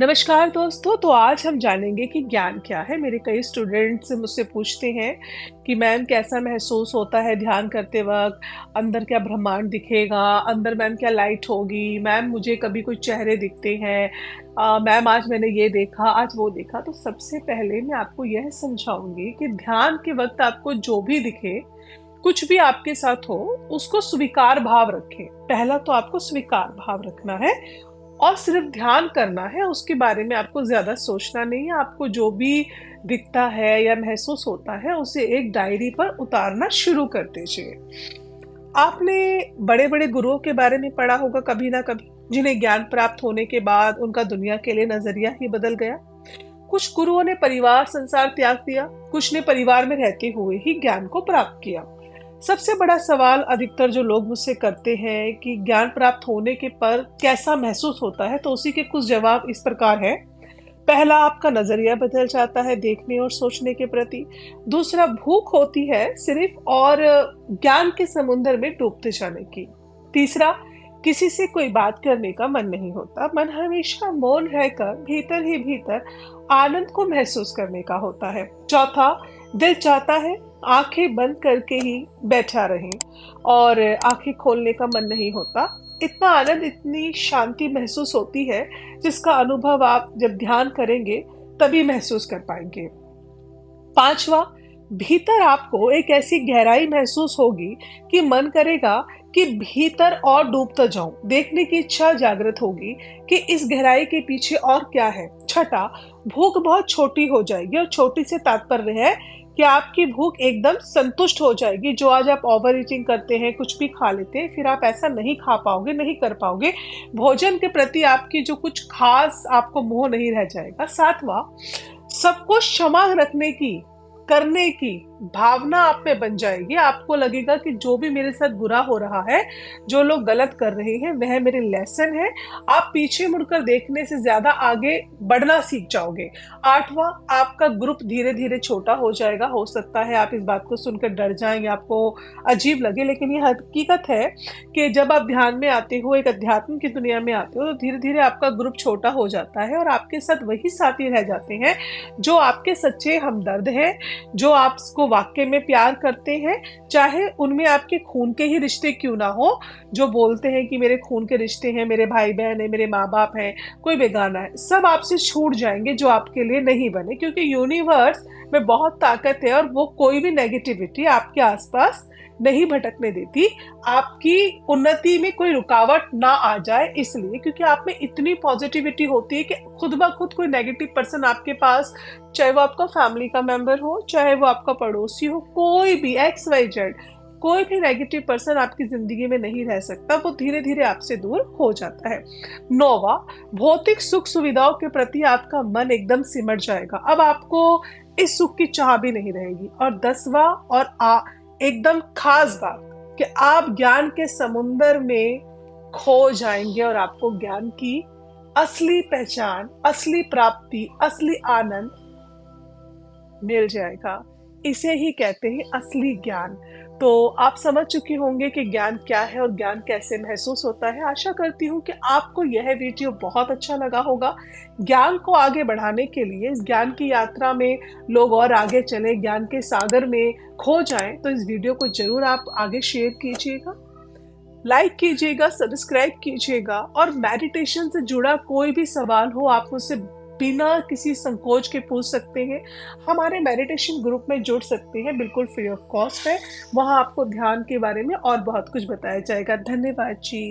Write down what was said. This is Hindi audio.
नमस्कार दोस्तों, तो आज हम जानेंगे कि ज्ञान क्या है। मेरे कई स्टूडेंट्स मुझसे पूछते हैं कि मैम कैसा महसूस होता है ध्यान करते वक़्त? अंदर क्या ब्रह्मांड दिखेगा? अंदर मैम क्या लाइट होगी? मैम मुझे कभी कुछ चेहरे दिखते हैं? मैम आज मैंने ये देखा, आज वो देखा। तो सबसे पहले मैं आपको यह समझाऊँगी कि ध्यान के वक़्त आपको जो भी दिखे, कुछ भी आपके साथ हो, उसको स्वीकार भाव रखें। पहला तो आपको स्वीकार भाव रखना है और सिर्फ ध्यान करना है, उसके बारे में आपको ज़्यादा सोचना नहीं है। आपको जो भी दिखता है या महसूस होता है, उसे एक डायरी पर उतारना शुरू कर दीजिए। आपने बड़े-बड़े गुरुओं के बारे में पढ़ा होगा कभी ना कभी, जिन्हें ज्ञान प्राप्त होने के बाद उनका दुनिया के लिए नज़रिया ही बदल गया। कुछ गुरुओं ने परिवार संसार त्याग दिया, कुछ ने परिवार में रहते हुए ही ज्ञान को प्राप्त किया। सबसे बड़ा सवाल अधिकतर जो लोग मुझसे करते हैं कि ज्ञान प्राप्त होने के पर कैसा महसूस होता है, तो उसी के कुछ जवाब इस प्रकार है। पहला, आपका नजरिया बदल जाता है देखने और सोचने के प्रति। दूसरा, भूख होती है सिर्फ और ज्ञान के समुद्र में डूबते जाने की। तीसरा, किसी से कोई बात करने का मन नहीं होता, मन हमेशा मौन रहकर भीतर ही भीतर आनंद को महसूस करने का होता है। चौथा, दिल चाहता है आंखें बंद करके ही बैठा रहें और आंखें खोलने का मन नहीं होता। इतना आनंद, इतनी शांति महसूस होती है जिसका अनुभव आप जब ध्यान करेंगे तभी महसूस कर पाएंगे। पांचवा, भीतर आपको एक ऐसी गहराई महसूस होगी कि मन करेगा कि भीतर और डूबता जाऊं। देखने की इच्छा जागृत होगी कि इस गहराई के पीछे और क्या है। छठा, भूख बहुत छोटी हो जाएगी और छोटी से तात्पर्य है कि आपकी भूख एकदम संतुष्ट हो जाएगी। जो आज आप ओवर ईटिंग करते हैं, कुछ भी खा लेते हैं, फिर आप ऐसा नहीं खा पाओगे, नहीं कर पाओगे। भोजन के प्रति आपकी जो कुछ खास आपको मोह नहीं रह जाएगा। सातवां, सबको क्षमा रखने की, करने की भावना आप में बन जाएगी। आपको लगेगा कि जो भी मेरे साथ बुरा हो रहा है, जो लोग गलत कर रहे हैं, वह मेरे लेसन है। आप पीछे मुड़कर देखने से ज्यादा आगे बढ़ना सीख जाओगे। आठवां, आपका ग्रुप धीरे धीरे छोटा हो जाएगा। हो सकता है आप इस बात को सुनकर डर जाएं या आपको अजीब लगे, लेकिन ये हकीकत है कि जब आप ध्यान में आते हो, एक अध्यात्म की दुनिया में आते हो, तो धीरे धीरे आपका ग्रुप छोटा हो जाता है और आपके साथ वही साथी रह जाते हैं जो आपके सच्चे हमदर्द हैं, जो आपको वाकई में प्यार करते हैं, चाहे उनमें आपके खून के ही रिश्ते क्यों ना हो। जो बोलते हैं कि मेरे खून के रिश्ते हैं, मेरे भाई बहन है, मेरे माँ बाप हैं, कोई बेगाना है, सब आपसे छूट जाएंगे जो आपके लिए नहीं बने। क्योंकि यूनिवर्स में बहुत ताकत है और वो कोई भी नेगेटिविटी आपके आसपास नहीं भटकने देती। आपकी उन्नति में कोई रुकावट ना आ जाए इसलिए, क्योंकि आप में इतनी पॉजिटिविटी होती है कि खुद ब खुद कोई नेगेटिव पर्सन आपके पास, चाहे वो आपका फैमिली का मेंबर हो, चाहे वो आपका पड़ोसी हो, कोई भी XYZ, कोई भी नेगेटिव पर्सन आपकी जिंदगी में नहीं रह सकता। वो धीरे धीरे आपसे दूर हो जाता है। नौवां, भौतिक सुख सुविधाओं के प्रति आपका मन एकदम सिमट जाएगा। अब आपको इस सुख की चाह भी नहीं रहेगी। और 10वां और एकदम खास बात कि आप ज्ञान के समुंदर में खो जाएंगे और आपको ज्ञान की असली पहचान, असली प्राप्ति, असली आनंद मिल जाएगा। इसे ही कहते हैं असली ज्ञान। तो आप समझ चुके होंगे कि ज्ञान क्या है और ज्ञान कैसे महसूस होता है। आशा करती हूँ कि आपको यह वीडियो बहुत अच्छा लगा होगा। ज्ञान को आगे बढ़ाने के लिए, इस ज्ञान की यात्रा में लोग और आगे चले, ज्ञान के सागर में खो जाएं, तो इस वीडियो को जरूर आप आगे शेयर कीजिएगा, लाइक कीजिएगा, सब्सक्राइब कीजिएगा। और मेडिटेशन से जुड़ा कोई भी सवाल हो, आप मुझसे बिना किसी संकोच के पूछ सकते हैं। हमारे मेडिटेशन ग्रुप में जुड़ सकते हैं, बिल्कुल फ्री ऑफ कॉस्ट है। वहाँ आपको ध्यान के बारे में और बहुत कुछ बताया जाएगा। धन्यवाद जी।